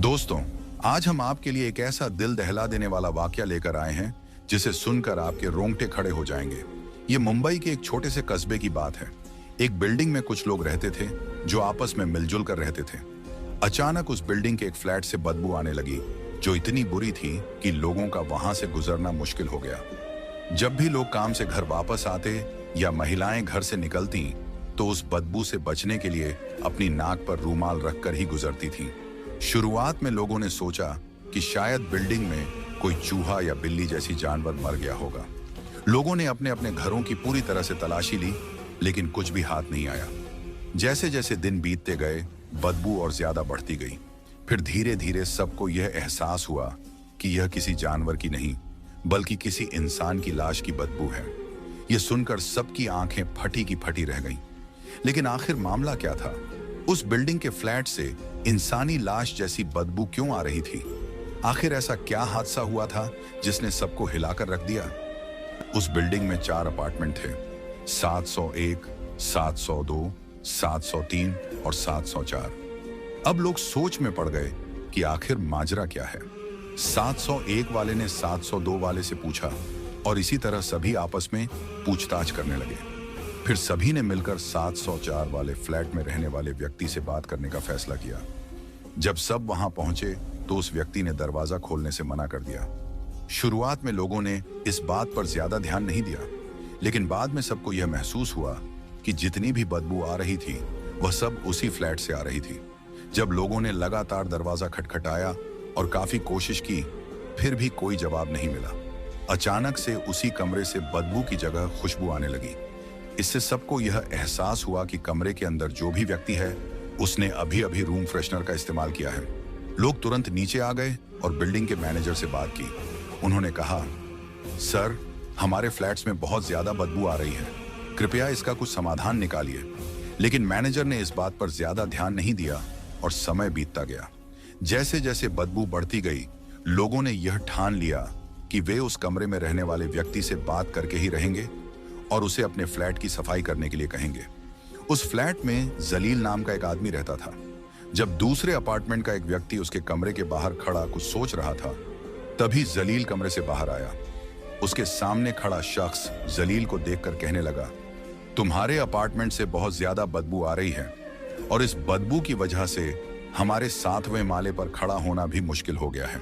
दोस्तों, आज हम आपके लिए एक ऐसा दिल दहला देने वाला वाकया लेकर आए हैं जिसे सुनकर आपके रोंगटे खड़े हो जाएंगे। ये मुंबई के एक छोटे से कस्बे की बात है। एक बिल्डिंग में कुछ लोग रहते थे जो आपस में मिलजुल कर रहते थे। अचानक उस बिल्डिंग के एक फ्लैट से बदबू आने लगी जो इतनी बुरी थी कि लोगों का वहां से गुजरना मुश्किल हो गया। जब भी लोग काम से घर वापस आते या महिलाएं घर से निकलती तो उस बदबू से बचने के लिए अपनी नाक पर रूमाल रखकर ही गुजरती थीं। शुरुआत में लोगों ने सोचा कि शायद बिल्डिंग में कोई चूहा या बिल्ली जैसी जानवर मर गया होगा। लोगों ने अपने अपने घरों की पूरी तरह से तलाशी ली, लेकिन कुछ भी हाथ नहीं आया। जैसे जैसे दिन बीतते गए, बदबू और ज्यादा बढ़ती गई। फिर धीरे धीरे सबको यह एहसास हुआ कि यह किसी जानवर की नहीं, बल्कि किसी इंसान की लाश की बदबू है। यह सुनकर सबकी आंखें फटी की फटी रह गईं। लेकिन आखिर मामला क्या था? उस बिल्डिंग के फ्लैट से इंसानी लाश जैसी बदबू क्यों आ रही थी? आखिर ऐसा क्या हादसा हुआ था जिसने सबको हिलाकर रख दिया? उस बिल्डिंग में 4 अपार्टमेंट थे, 701, 702, 703 और 704। अब लोग सोच में पड़ गए कि आखिर माजरा क्या है। 701 वाले ने 702 वाले से पूछा और इसी तरह सभी आपस में पूछताछ करने लगे। फिर सभी ने मिलकर 704 वाले फ्लैट में रहने वाले व्यक्ति से बात करने का फैसला किया। जब सब वहां पहुंचे तो उस व्यक्ति ने दरवाजा खोलने से मना कर दिया। शुरुआत में लोगों ने इस बात पर ज्यादा ध्यान नहीं दिया, लेकिन बाद में सबको यह महसूस हुआ कि जितनी भी बदबू आ रही थी वह सब उसी फ्लैट से आ रही थी। जब लोगों ने लगातार दरवाजा खटखटाया और काफी कोशिश की, फिर भी कोई जवाब नहीं मिला। अचानक से उसी कमरे से बदबू की जगह खुशबू आने लगी। इससे सबको यह एहसास हुआ कि कमरे के अंदर जो भी व्यक्ति है उसने अभी अभी रूम फ्रेशनर का इस्तेमाल किया है। लोग तुरंत नीचे आ गए और बिल्डिंग के मैनेजर से बात की। उन्होंने कहा, सर, हमारे फ्लैट्स में बहुत ज्यादा बदबू आ रही है, कृपया इसका कुछ समाधान निकालिए। लेकिन मैनेजर ने इस बात पर ज्यादा ध्यान नहीं दिया और समय बीतता गया। जैसे जैसे बदबू बढ़ती गई, लोगों ने यह ठान लिया कि वे उस कमरे में रहने वाले व्यक्ति से बात करके ही रहेंगे और उसे अपने फ्लैट की सफाई करने के लिए कहेंगे। उस फ्लैट में जलील नाम का एक आदमी रहता था। जब दूसरे अपार्टमेंट का एक व्यक्ति उसके कमरे के बाहर खड़ा कुछ सोच रहा था, तभी जलील कमरे से बाहर आया। उसके सामने खड़ा शख्स जलील को देखकर कहने लगा, तुम्हारे अपार्टमेंट से बहुत ज्यादा बदबू आ रही है और इस बदबू की वजह से हमारे 7वें माले पर खड़ा होना भी मुश्किल हो गया है।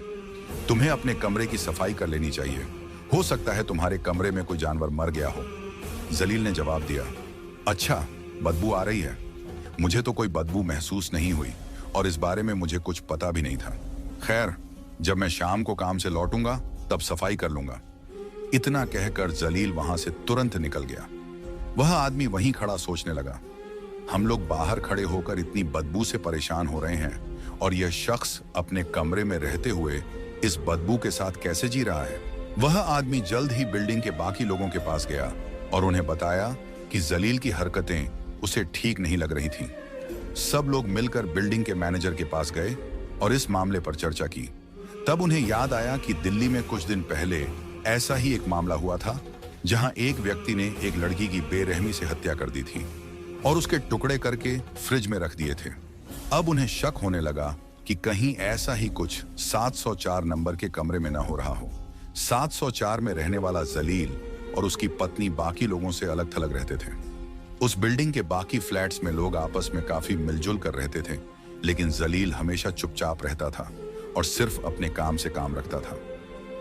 तुम्हें अपने कमरे की सफाई कर लेनी चाहिए। हो सकता है तुम्हारे कमरे में कोई जानवर मर गया हो। जलील ने जवाब दिया, अच्छा, बदबू आ रही है। मुझे तो कोई बदबू महसूस नहीं हुई और इस बारे में मुझे कुछ पता भी नहीं था। खैर, जब मैं शाम को काम से लौटूंगा तब सफाई कर लूंगा। इतना कहकर जलील वहां से तुरंत निकल गया। वह आदमी वहीं खड़ा सोचने लगा, हम लोग बाहर खड़े होकर इतनी बदबू से परेशान हो रहे हैं और यह शख्स अपने कमरे में रहते हुए इस बदबू के साथ कैसे जी रहा है। वह आदमी जल्द ही बिल्डिंग के बाकी लोगों के पास गया और उन्हें बताया कि जलील की हरकतें उसे ठीक नहीं लग रही थीं। सब लोग मिलकर बिल्डिंग के मैनेजर के पास गए और इस मामले पर चर्चा की। तब उन्हें याद आया कि दिल्ली में कुछ दिन पहले ऐसा ही एक मामला हुआ था, जहां एक व्यक्ति ने एक लड़की की बेरहमी से हत्या कर दी थी और उसके टुकड़े करके फ्रिज में रख दिए थे। अब उन्हें शक होने लगा कि कहीं ऐसा ही कुछ 704 नंबर के कमरे में न हो रहा हो। 704 में रहने वाला जलील और उसकी पत्नी बाकी लोगों से अलग थलग रहते थे। उस बिल्डिंग के बाकी फ्लैट्स में लोग आपस में काफी मिलजुल कर रहते थे, लेकिन जलील हमेशा चुपचाप रहता था और सिर्फ अपने काम से काम रखता था।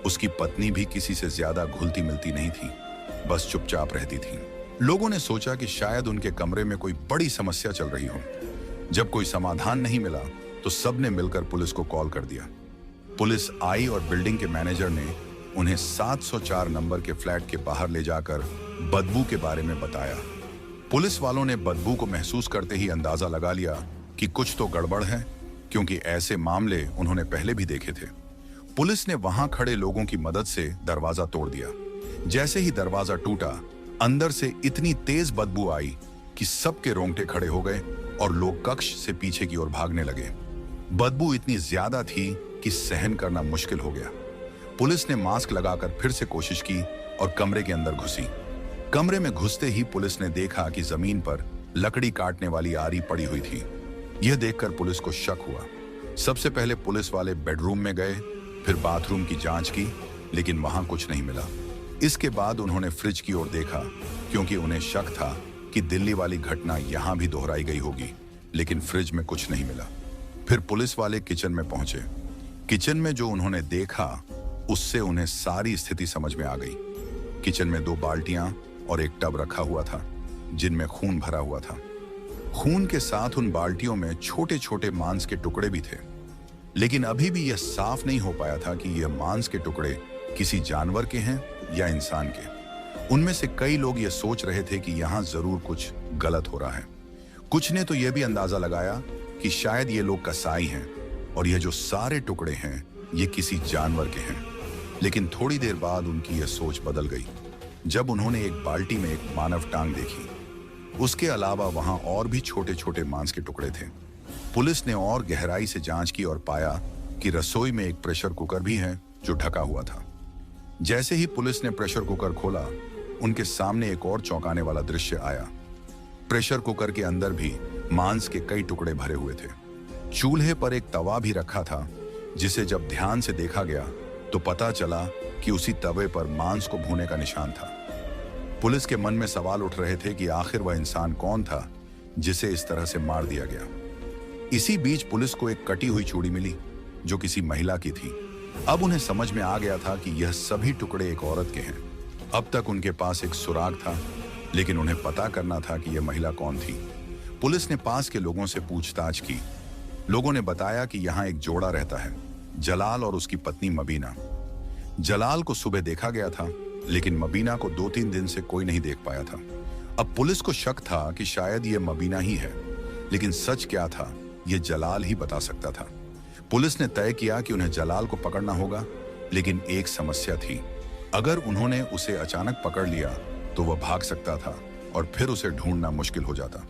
उसकी पत्नी भी किसी से ज्यादा घुलती मिलती नहीं थी, बस चुपचाप रहती थी। लोगों ने सोचा कि शायद उनके कमरे में कोई बड़ी समस्या चल रही हो। जब कोई समाधान नहीं मिला तो सबने मिलकर पुलिस को कॉल कर दिया। पुलिस आई और बिल्डिंग के मैनेजर ने उन्हें 704 नंबर के फ्लैट के बाहर ले जाकर बदबू के बारे में बताया। पुलिस वालों ने बदबू को महसूस करते ही अंदाजा लगा लिया कि कुछ तो गड़बड़ है, क्योंकि ऐसे मामले उन्होंने पहले भी देखे थे। पुलिस ने वहां खड़े लोगों की मदद से दरवाजा तोड़ दिया। जैसे ही दरवाजा टूटा, अंदर से इतनी तेज बदबू आई कि सबके रोंगटे खड़े हो गए और लोग कक्ष से पीछे की ओर भागने लगे। बदबू इतनी ज्यादा थी कि सहन करना मुश्किल हो गया। पुलिस ने मास्क लगाकर फिर से कोशिश की और कमरे के अंदर घुसी। कमरे में घुसते ही पुलिस ने देखा कि जमीन पर लकड़ी काटने वाली आरी पड़ी हुई थी। यह देखकर पुलिस को शक हुआ। सबसे पहले पुलिस वाले बेडरूम में गए, फिर बाथरूम की जांच की, लेकिन वहां कुछ नहीं मिला। इसके बाद उन्होंने फ्रिज की ओर देखा, क्योंकि उन्हें शक था कि दिल्ली वाली घटना यहां भी दोहराई गई होगी, लेकिन फ्रिज में कुछ नहीं मिला। फिर पुलिस वाले किचन में पहुंचे। किचन में जो उन्होंने देखा, उससे उन्हें सारी स्थिति समझ में आ गई। किचन में 2 बाल्टियां और एक टब रखा हुआ था, जिनमें खून भरा हुआ था। खून के साथ उन बाल्टियों में छोटे छोटे मांस के टुकड़े भी थे, लेकिन अभी भी यह साफ नहीं हो पाया था कि यह मांस के टुकड़े किसी जानवर के हैं या इंसान के। उनमें से कई लोग यह सोच रहे थे कि यहां जरूर कुछ गलत हो रहा है। कुछ ने तो यह भी अंदाजा लगाया कि शायद ये लोग कसाई हैं और यह जो सारे टुकड़े हैं ये किसी जानवर के हैं। लेकिन थोड़ी देर बाद उनकी यह सोच बदल गई, जब उन्होंने एक बाल्टी में एक मानव टांग देखी। उसके अलावा वहां और भी छोटे छोटे मांस के टुकड़े थे। पुलिस ने और गहराई से जांच की और पाया कि रसोई में एक प्रेशर कुकर भी है जो ढका हुआ था। जैसे ही पुलिस ने प्रेशर कुकर खोला, उनके सामने एक और चौंकाने वाला दृश्य आया। प्रेशर कुकर के अंदर भी मांस के कई टुकड़े भरे हुए थे। चूल्हे पर एक तवा भी रखा था, जिसे जब ध्यान से देखा गया तो पता चला कि उसी तवे पर मांस को भूने का निशान था। पुलिस के मन में सवाल उठ रहे थे कि आखिर वह इंसान कौन था जिसे इस तरह से मार दिया गया। इसी बीच पुलिस को एक कटी हुई चूड़ी मिली जो किसी महिला की थी। अब उन्हें समझ में आ गया था कि यह सभी टुकड़े एक औरत के हैं। अब तक उनके पास एक सुराग था, लेकिन उन्हें पता करना था कि यह महिला कौन थी। पुलिस ने पास के लोगों से पूछताछ की। लोगों ने बताया कि यहाँ एक जोड़ा रहता है, जलाल और उसकी पत्नी मबीना। जलाल को सुबह देखा गया था, लेकिन मबीना को 2-3 दिन से कोई नहीं देख पाया था। अब पुलिस को शक था कि शायद यह मबीना ही है, लेकिन सच क्या था यह जलाल ही बता सकता था। पुलिस ने तय किया कि उन्हें जलाल को पकड़ना होगा, लेकिन एक समस्या थी। अगर उन्होंने उसे अचानक पकड़ लिया तो वह भाग सकता था और फिर उसे ढूंढना मुश्किल हो जाता।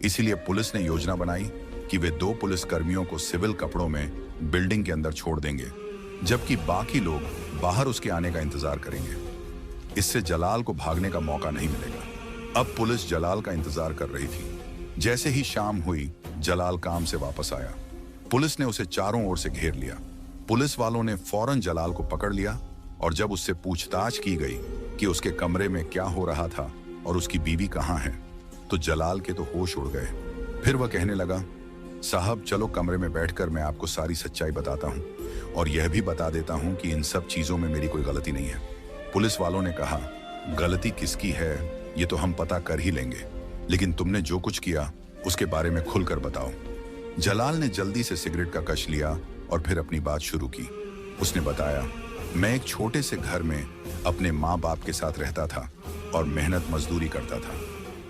इसीलिए पुलिस ने योजना बनाई कि वे 2 पुलिसकर्मियों को सिविल कपड़ों में बिल्डिंग के अंदर छोड़ देंगे, जबकि बाकी लोग बाहर उसके आने का इंतजार करेंगे। इससे जलाल को भागने का मौका नहीं मिलेगा। अब पुलिस जलाल का इंतजार कर रही थी। जैसे ही शाम हुई, जलाल काम से वापस आया। पुलिस ने उसे चारों ओर से घेर लिया। पुलिस वालों ने फौरन जलाल को पकड़ लिया और जब उससे पूछताछ की गई कि उसके कमरे में क्या हो रहा था और उसकी बीवी कहाँ है, तो जलाल के तो होश उड़ गए। फिर वह कहने लगा, साहब चलो कमरे में बैठकर मैं आपको सारी सच्चाई बताता हूँ और यह भी बता देता हूँ कि इन सब चीजों में मेरी कोई गलती नहीं है। पुलिस वालों ने कहा, गलती किसकी है ये तो हम पता कर ही लेंगे, लेकिन तुमने जो कुछ किया उसके बारे में खुलकर बताओ। जलाल ने जल्दी से सिगरेट का कश लिया और फिर अपनी बात शुरू की। उसने बताया, मैं एक छोटे से घर में अपने माँ बाप के साथ रहता था और मेहनत मजदूरी करता था।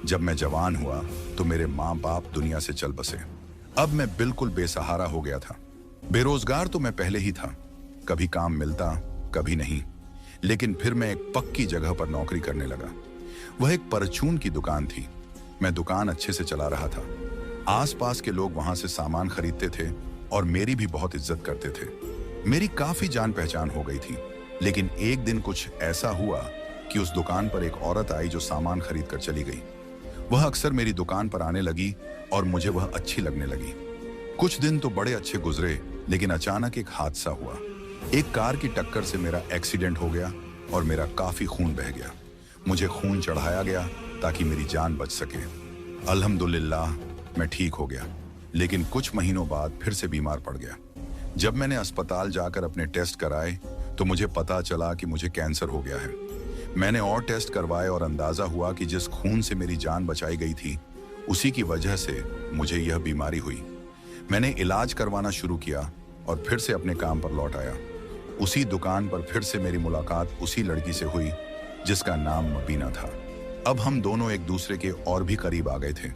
जब मैं जवान हुआ तो मेरे माँ बाप दुनिया से चल बसे। अब मैं बिल्कुल बेसहारा हो गया था। बेरोजगार तो मैं पहले ही था, कभी काम मिलता कभी नहीं, लेकिन फिर मैं एक पक्की जगह पर नौकरी करने लगा। वह एक परचून की दुकान थी। मैं दुकान अच्छे से चला रहा था। आसपास के लोग वहां से सामान खरीदते थे और मेरी भी बहुत इज्जत करते थे। मेरी काफी जान पहचान हो गई थी। लेकिन एक दिन कुछ ऐसा हुआ कि उस दुकान पर एक औरत आई जो सामान खरीद कर चली गई। वह अक्सर मेरी दुकान पर आने लगी और मुझे वह अच्छी लगने लगी। कुछ दिन तो बड़े अच्छे गुजरे, लेकिन अचानक एक हादसा हुआ। एक कार की टक्कर से मेरा एक्सीडेंट हो गया और मेरा काफी खून बह गया। मुझे खून चढ़ाया गया ताकि मेरी जान बच सके। अल्हम्दुलिल्लाह मैं ठीक हो गया, लेकिन कुछ महीनों बाद फिर से बीमार पड़ गया। जब मैंने अस्पताल जाकर अपने टेस्ट कराए तो मुझे पता चला कि मुझे कैंसर हो गया है। मैंने और टेस्ट करवाए और अंदाजा हुआ कि जिस खून से मेरी जान बचाई गई थी उसी की वजह से मुझे यह बीमारी हुई। मैंने इलाज करवाना शुरू किया और फिर से अपने काम पर लौट आया। उसी दुकान पर फिर से मेरी मुलाकात उसी लड़की से हुई जिसका नाम मबीना था। अब हम दोनों एक दूसरे के और भी करीब आ गए थे,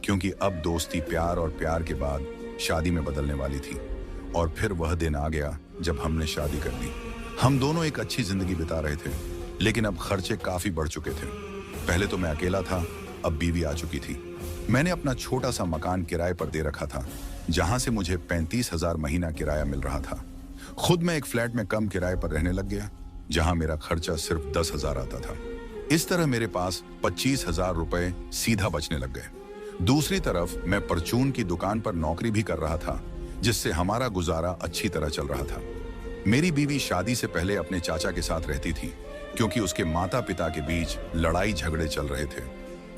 क्योंकि अब दोस्ती प्यार और प्यार के बाद शादी में बदलने वाली थी। और फिर वह दिन आ गया जब हमने शादी कर ली। हम दोनों एक अच्छी जिंदगी बिता रहे थे, लेकिन अब खर्चे काफी बढ़ चुके थे। पहले तो मैं अकेला था, अब बीवी आ चुकी थी। मैंने अपना छोटा सा मकान किराए पर दे रखा था, जहां से मुझे 35,000 महीना किराया मिल रहा था। खुद मैं एक फ्लैट में कम किराए पर रहने लग गया, जहां मेरा खर्चा सिर्फ 10,000 आता था। इस तरह मेरे पास 25,000 रुपए सीधा बचने लग गए। दूसरी तरफ मैं परचून की दुकान पर नौकरी भी कर रहा था, जिससे हमारा गुजारा अच्छी तरह चल रहा था। मेरी बीवी शादी से पहले अपने चाचा के साथ रहती थी, क्योंकि उसके माता पिता के बीच लड़ाई झगड़े चल रहे थे।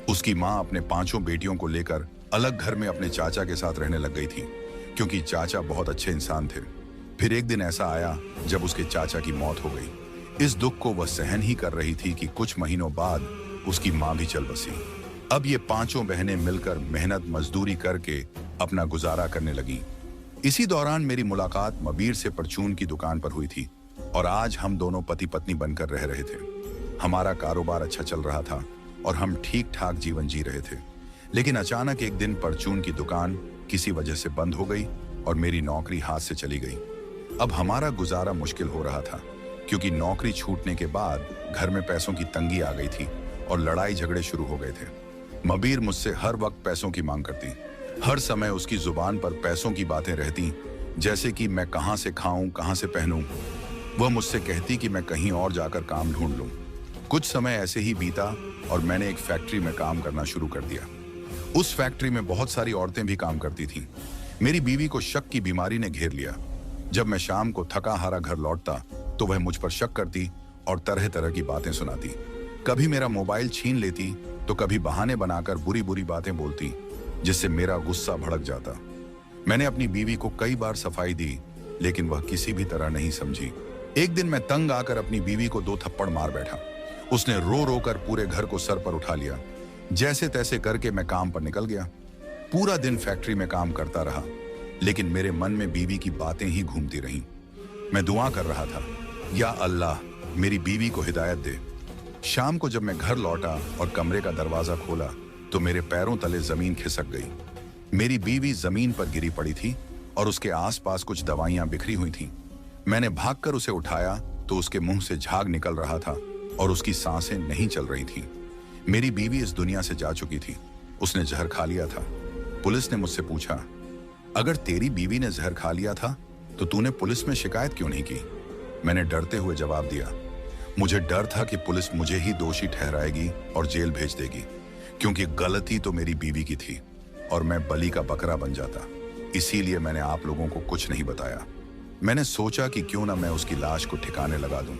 उसकी माँ अपने 5 बेटियों को लेकर अलग घर में अपने चाचा के साथ रहने लग गई थी, क्योंकि चाचा बहुत अच्छे इंसान थे। फिर एक दिन ऐसा आया जब उसके चाचा की मौत हो गई। इस दुख को वह सहन ही कर रही थी कि कुछ महीनों बाद उसकी माँ भी चल बसी। अब ये 5 बहनें मिलकर मेहनत मजदूरी करके अपना गुजारा करने लगी। इसी दौरान मेरी मुलाकात मबीर से परचून की दुकान पर हुई थी और आज हम दोनों पति पत्नी बनकर रह रहे थे। हमारा कारोबार अच्छा चल रहा था और हम ठीक ठाक जीवन जी रहे थे। लेकिन अचानक एक दिन परचून की दुकान किसी वजह से बंद हो गई और मेरी नौकरी हाथ से चली गई। अब हमारा गुजारा मुश्किल हो रहा था, क्योंकि नौकरी छूटने के बाद घर में पैसों की तंगी आ गई थी और लड़ाई झगड़े शुरू हो गए थे। मबीर मुझसे हर वक्त पैसों की मांग करती। हर समय उसकी जुबान पर पैसों की बातें रहती, जैसे कि मैं कहाँ से खाऊं, कहाँ से पहनूं। वह मुझसे कहती कि मैं कहीं और जाकर काम ढूंढ लूं। कुछ समय ऐसे ही बीता और मैंने एक फैक्ट्री में काम करना शुरू कर दिया। उस फैक्ट्री में बहुत सारी औरतें भी काम करती थीं। मेरी बीवी को शक की बीमारी ने घेर लिया। जब मैं शाम को थका हारा घर लौटता तो वह मुझ पर शक करती और तरह तरह की बातें सुनाती। कभी मेरा मोबाइल छीन लेती तो कभी बहाने बनाकर बुरी बुरी बातें बोलती, जिससे मेरा गुस्सा भड़क जाता। मैंने अपनी बीवी को कई बार सफाई दी, लेकिन वह किसी भी तरह नहीं समझी। एक दिन मैं तंग आकर अपनी बीवी को 2 थप्पड़ मार बैठा। उसने रो रो कर पूरे घर को सर पर उठा लिया। जैसे तैसे करके मैं काम पर निकल गया। पूरा दिन फैक्ट्री में काम करता रहा, लेकिन मेरे मन में बीवी की बातें ही घूमती रहीं। मैं दुआ कर रहा था, या अल्लाह मेरी बीवी को हिदायत दे। शाम को जब मैं घर लौटा और कमरे का दरवाजा खोला तो मेरे पैरों तले जमीन खिसक गई। मेरी बीवी जमीन पर गिरी पड़ी थी और उसके आसपास कुछ दवाइयां बिखरी हुई थीं। मैंने भागकर उसे उठाया तो उसके मुंह से झाग निकल रहा था और उसकी सांसें नहीं चल रही थीं। मेरी बीवी इस दुनिया से जा चुकी थी। उसने जहर खा लिया था। पुलिस ने मुझसे पूछा, अगर तेरी बीवी ने जहर खा लिया था तो तूने पुलिस में शिकायत क्यों नहीं की? मैंने डरते हुए जवाब दिया, मुझे डर था कि पुलिस मुझे ही दोषी ठहराएगी और जेल भेज देगी, क्योंकि गलती तो मेरी बीवी की थी और मैं बलि का बकरा बन जाता। इसीलिए मैंने आप लोगों को कुछ नहीं बताया। मैंने सोचा कि क्यों ना मैं उसकी लाश को ठिकाने लगा दूं,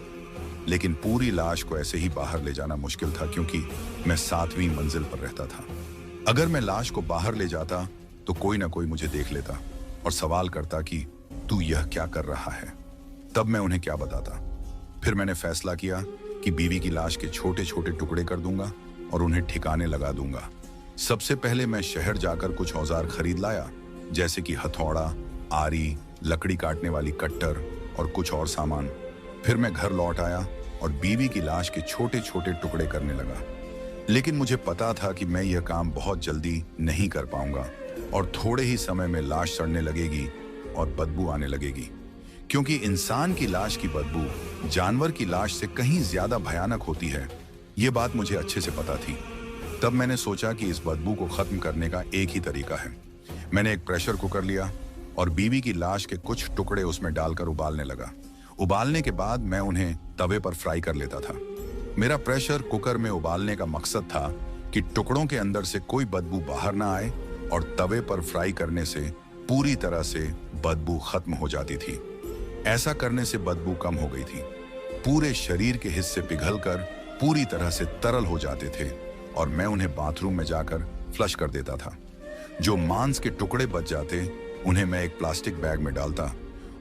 लेकिन पूरी लाश को ऐसे ही बाहर ले जाना मुश्किल था, क्योंकि मैं 7वीं मंजिल पर रहता था। अगर मैं लाश को बाहर ले जाता तो कोई ना कोई मुझे देख लेता और सवाल करता कि तू यह क्या कर रहा है। तब मैं उन्हें क्या बताता? फिर मैंने फैसला किया कि बीवी की लाश के छोटे छोटे टुकड़े कर दूंगा और उन्हें ठिकाने लगा दूंगा। सबसे पहले मैं शहर जाकर कुछ औजार खरीद लाया, जैसे कि हथौड़ा, आरी, लकड़ी काटने वाली कट्टर और कुछ और सामान। फिर मैं घर लौट आया और बीवी की लाश के छोटे छोटे टुकड़े करने लगा। लेकिन मुझे पता था कि मैं यह काम बहुत जल्दी नहीं कर पाऊंगा और थोड़े ही समय में लाश सड़ने लगेगी और बदबू आने लगेगी, क्योंकि इंसान की लाश की बदबू जानवर की लाश से कहीं ज्यादा भयानक होती है। ये बात मुझे अच्छे से पता थी। तब मैंने सोचा कि इस बदबू को खत्म करने का एक ही तरीका है। मैंने एक प्रेशर कुकर लिया और बीवी की लाश के कुछ टुकड़े उसमें डालकर उबालने लगा। उबालने के बाद मैं उन्हें तवे पर फ्राई कर लेता था। मेरा प्रेशर कुकर में उबालने का मकसद था कि टुकड़ों के अंदर से कोई बदबू बाहर ना आए और तवे पर फ्राई करने से पूरी तरह से बदबू खत्म हो जाती थी। ऐसा करने से बदबू कम हो गई थी। पूरे शरीर के हिस्से पिघलकर पूरी तरह से तरल हो जाते थे और मैं उन्हें बाथरूम में जाकर फ्लश कर देता था। जो मांस के टुकड़े बच जाते उन्हें मैं एक प्लास्टिक बैग में डालता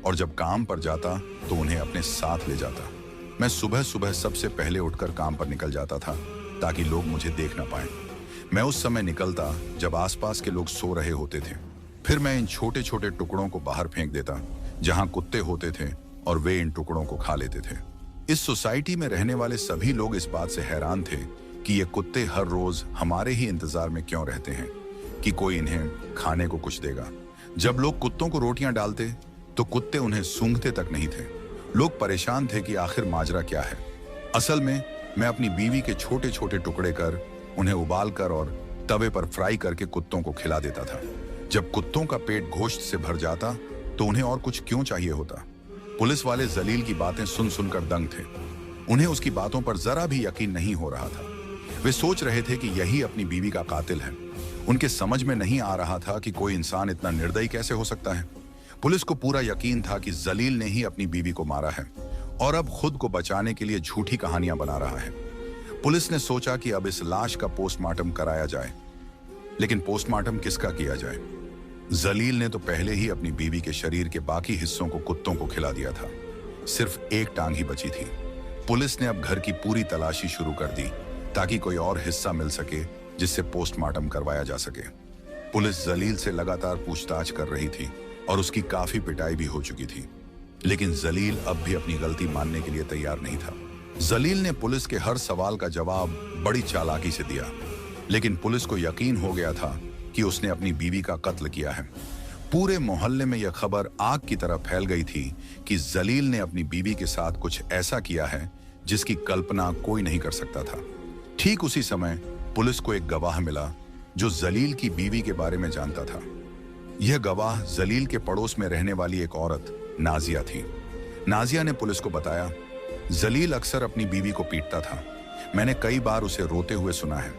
और जब काम पर जाता तो उन्हें अपने साथ ले जाता। मैं सुबह सुबह सबसे पहले उठकर काम पर निकल जाता था, ताकि लोग मुझे देख ना पाएं। मैं उस समय निकलता जब आसपास के लोग सो रहे होते थे। फिर मैं इन छोटे छोटे टुकड़ों को बाहर फेंक देता, जहां कुत्ते होते थे, और वे इन टुकड़ों को खा लेते थे। इस सोसाइटी में रहने वाले सभी लोग इस बात से हैरान थे कि ये कुत्ते हर रोज हमारे ही इंतजार में क्यों रहते हैं कि कोई इन्हें खाने को कुछ देगा। जब लोग कुत्तों को रोटियां डालते तो कुत्ते उन्हें सूंघते तक नहीं थे। लोग परेशान थे कि आखिर माजरा क्या है। असल में मैं अपनी बीवी के छोटे छोटे टुकड़े कर उन्हें उबाल कर और तवे पर फ्राई करके कुत्तों को खिला देता था। जब कुत्तों का पेट गोश्त से भर जाता तो उन्हें और कुछ क्यों चाहिए होता। पुलिस वाले जलील की बातें सुन सुनकर दंग थे। उन्हें उसकी बातों पर जरा भी यकीन नहीं हो रहा था। वे सोच रहे थे कि यही अपनी बीवी का कातिल है। उनके समझ में नहीं आ रहा था कि कोई इंसान इतना निर्दयी कैसे हो सकता है। पुलिस को पूरा यकीन था कि जलील ने ही अपनी बीवी को मारा है और अब खुद को बचाने के लिए झूठी कहानियां बना रहा है। पुलिस ने सोचा कि अब इस लाश का पोस्टमार्टम कराया जाए, लेकिन पोस्टमार्टम किसका किया जाए? जलील ने तो पहले ही अपनी बीवी के शरीर के बाकी हिस्सों को कुत्तों को खिला दिया था। सिर्फ एक टांग ही बची थी। पुलिस ने अब घर की पूरी तलाशी शुरू कर दी ताकि कोई और हिस्सा मिल सके जिससे पोस्टमार्टम करवाया जा सके। पुलिस जलील से लगातार पूछताछ कर रही थी और उसकी काफी पिटाई भी हो चुकी थी, लेकिन जलील अब भी अपनी गलती मानने के लिए तैयार नहीं था। जलील ने पुलिस के हर सवाल का जवाब बड़ी चालाकी से दिया, लेकिन पुलिस को यकीन हो गया था कि उसने अपनी बीवी का कत्ल किया है। पूरे मोहल्ले में यह खबर आग की तरह फैल गई थी कि जलील ने अपनी बीवी के साथ कुछ ऐसा किया है जिसकी कल्पना कोई नहीं कर सकता था। ठीक उसी समय पुलिस को एक गवाह मिला जो जलील की बीवी के बारे में जानता था। यह गवाह जलील के पड़ोस में रहने वाली एक औरत नाजिया थी। नाजिया ने पुलिस को बताया, जलील अक्सर अपनी बीवी को पीटता था। मैंने कई बार उसे रोते हुए सुना है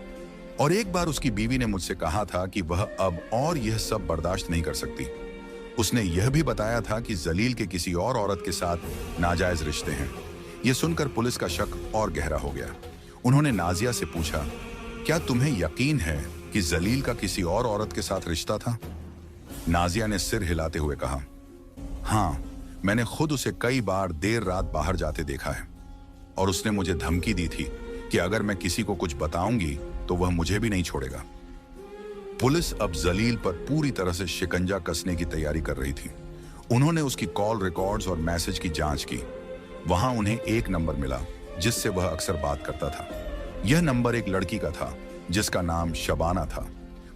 और एक बार उसकी बीवी ने मुझसे कहा था कि वह अब और यह सब बर्दाश्त नहीं कर सकती। उसने यह भी बताया था कि जलील के किसी और औरत के साथ नाजायज रिश्ते हैं। यह सुनकर पुलिस का शक और गहरा हो गया। उन्होंने नाजिया से पूछा, क्या तुम्हें यकीन है कि जलील का किसी और औरत के साथ रिश्ता था? नाजिया ने सिर हिलाते हुए कहा, हाँ, मैंने खुद उसे कई बार देर रात बाहर जाते देखा है और उसने मुझे धमकी दी थी कि अगर मैं किसी को कुछ बताऊंगी तो वह मुझे भी नहीं छोड़ेगा। पुलिस अब जलील पर पूरी तरह से शिकंजा कसने की तैयारी कर रही थी। उन्होंने उसकी कॉल रिकॉर्ड्स और मैसेज की जांच की। वहां उन्हें एक नंबर मिला जिससे वह अक्सर बात करता था। यह नंबर एक लड़की का था जिसका नाम शबाना था।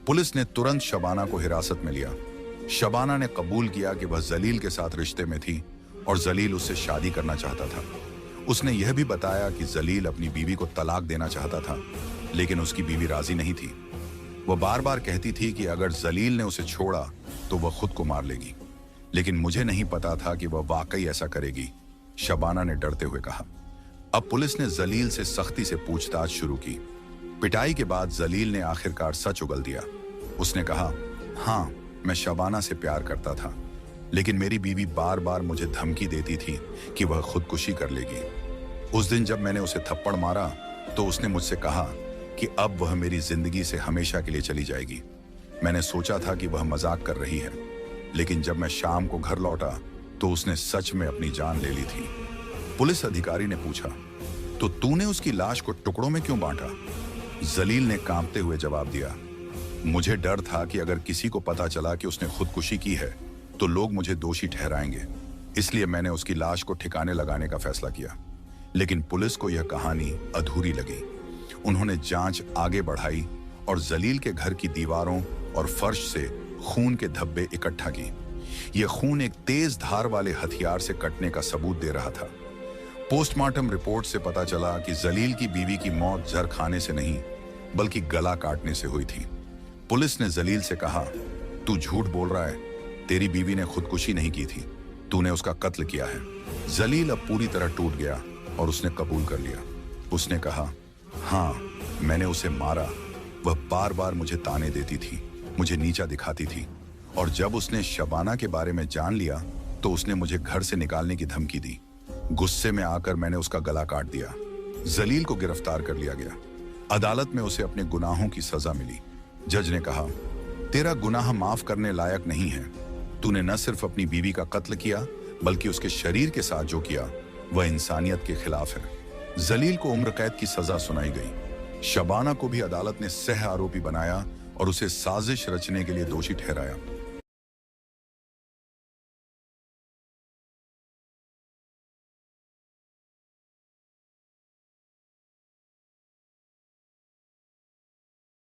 पुलिस ने तुरंत शबाना को हिरासत में लिया। शबाना ने कबूल किया कि वह जलील के साथ रिश्ते में थी और जलील उससे शादी करना चाहता था। उसने यह भी बताया कि जलील अपनी बीवी को तलाक देना चाहता था, लेकिन उसकी बीवी राजी नहीं थी। वह बार बार कहती थी कि अगर जलील ने उसे छोड़ा तो वह खुद को मार लेगी, लेकिन मुझे नहीं पता था कि वह वाकई ऐसा करेगी, शबाना ने डरते हुए कहा। अब पुलिस ने जलील से सख्ती से पूछताछ शुरू की। पिटाई के बाद जलील ने आखिरकार सच उगल दिया। उसने कहा, हाँ, मैं शबाना से प्यार करता था, लेकिन मेरी बीवी बार बार मुझे धमकी देती थी कि वह खुदकुशी कर लेगी। उस दिन जब मैंने उसे थप्पड़ मारा तो उसने मुझसे कहा कि अब वह मेरी जिंदगी से हमेशा के लिए चली जाएगी। मैंने सोचा था कि वह मजाक कर रही है, लेकिन जब मैं शाम को घर लौटा तो उसने सच में अपनी जान ले ली थी। पुलिस अधिकारी ने पूछा, तो तूने उसकी लाश को टुकड़ों में क्यों बांटा? जलील ने कांपते हुए जवाब दिया, मुझे डर था कि अगर किसी को पता चला कि उसने खुदकुशी की है तो लोग मुझे दोषी ठहराएंगे, इसलिए मैंने उसकी लाश को ठिकाने लगाने का फैसला किया। लेकिन पुलिस को यह कहानी अधूरी लगी। उन्होंने जांच आगे बढ़ाई और जलील के घर की दीवारों और फर्श से खून के धब्बे इकट्ठा की। यह खून एक तेज धार वाले हथियार से कटने का सबूत दे रहा था। पोस्टमार्टम रिपोर्ट से पता चला कि जलील की बीवी की मौत जहर खाने से नहीं बल्कि गला काटने से हुई थी। पुलिस ने जलील से कहा, तू झूठ बोल रहा है, तेरी बीवी ने खुदकुशी नहीं की थी, तूने उसका कत्ल किया है। जलील अब पूरी तरह टूट गया और उसने कबूल कर लिया। उसने कहा, हाँ, मैंने उसे मारा। वह बार बार मुझे ताने देती थी, मुझे नीचा दिखाती थी, और जब उसने शबाना के बारे में जान लिया तो उसने मुझे घर से निकालने की धमकी दी। गुस्से में आकर मैंने उसका गला काट दिया। जलील को गिरफ्तार कर लिया गया। अदालत में उसे अपने गुनाहों की सजा मिली। जज ने कहा, तेरा गुनाह माफ करने लायक नहीं है। तूने न सिर्फ अपनी बीवी का कत्ल किया बल्कि उसके शरीर के साथ जो किया वह इंसानियत के खिलाफ है। जलील को उम्र कैद की सजा सुनाई गई। शबाना को भी अदालत ने सह आरोपी बनाया और उसे साजिश रचने के लिए दोषी ठहराया।